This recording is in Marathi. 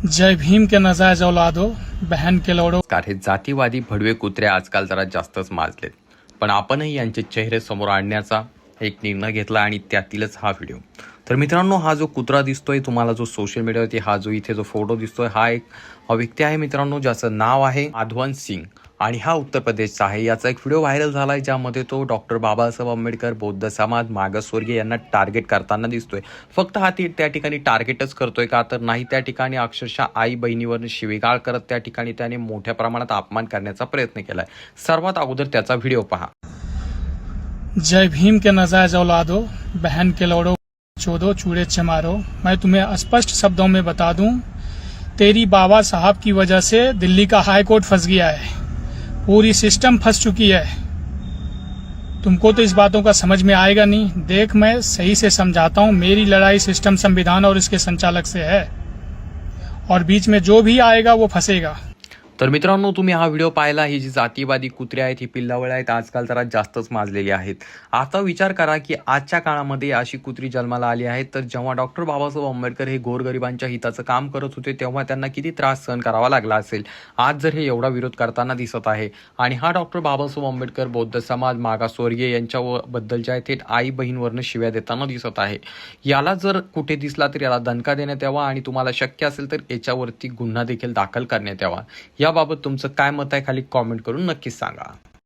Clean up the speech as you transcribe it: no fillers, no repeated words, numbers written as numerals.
जय भीम के नाजायज औलादो, बहन के लौड़ो। हे जातीवादी भडवे कुत्रे आजकाल जरा जास्तच माजलेत, पण आपणही यांचे चेहरे समोर आणण्याचा एक निर्णय घेतला आणि त्यातीलच हा व्हिडिओ। तर मित्रांनो, हा जो कुत्रा दिसतोय तुम्हाला, जो सोशल मीडियावरती हा जो इथे जो फोटो दिसतोय, हा एक व्यक्ती आहे मित्रांनो, ज्याचं नाव आहे माधवन सिंग आणि हा उत्तर प्रदेशचा आहे। याचा एक व्हिडिओ व्हायरल झालाय ज्यामध्ये तो डॉक्टर बाबासाहेब आंबेडकर, बौद्ध समाज, मागासवर्गीय यांना टार्गेट करताना दिसतोय। फक्त हा त्या ठिकाणी टार्गेटच करतोय का, तर नाही, त्या ठिकाणी अक्षरशः आई बहिणीवर शिवीगाळ करत त्या ठिकाणी त्याने मोठ्या प्रमाणात अपमान करण्याचा प्रयत्न केलाय। सर्वात अगोदर त्याचा व्हिडिओ पहा। जय भीम के नाजायज औलादो, बहन के लौड़ो, चोदो चूड़े चमारो। मैं तुम्हें स्पष्ट शब्दों में बता दूं, तेरी बाबा साहब की वजह से दिल्ली का हाई कोर्ट फंस गया है, पूरी सिस्टम फंस चुकी है। तुमको तो इस बातों का समझ में आएगा नहीं। देख, मैं सही से समझाता हूं, मेरी लड़ाई सिस्टम, संविधान और इसके संचालक से है, और बीच में जो भी आएगा वो फंसेगा। तर मित्रांनो, तुम्ही हा व्हिडिओ पाहिला। ही जी जातीवादी कुत्रे आहेत, ही पिल्लावळ आहेत, आजकाल जरा जास्तच माजलेली आहेत। आता विचार करा की आजच्या काळामध्ये अशी कुत्री जन्माला आली आहेत, तर जेव्हा डॉक्टर बाबासाहेब आंबेडकर हे गोरगरिबांच्या हिताचं काम करत होते तेव्हा त्यांना किती त्रास सहन करावा लागला असेल। आज जर हे एवढा विरोध करताना दिसत आहे आणि हा डॉक्टर बाबासाहेब आंबेडकर, बौद्ध समाज, मागासवर्गीय यांच्याबद्दल जे आहे थेट आई बहीणवरनं शिव्या देताना दिसत आहे, याला जर कुठे दिसला तर याला दणका देण्यात यावा आणि तुम्हाला शक्य असेल तर याच्यावरती गुन्हा देखील दाखल करण्यात यावा। याबाबत तुमचं काय मत आहे, खाली कॉमेंट करून नक्कीच सांगा।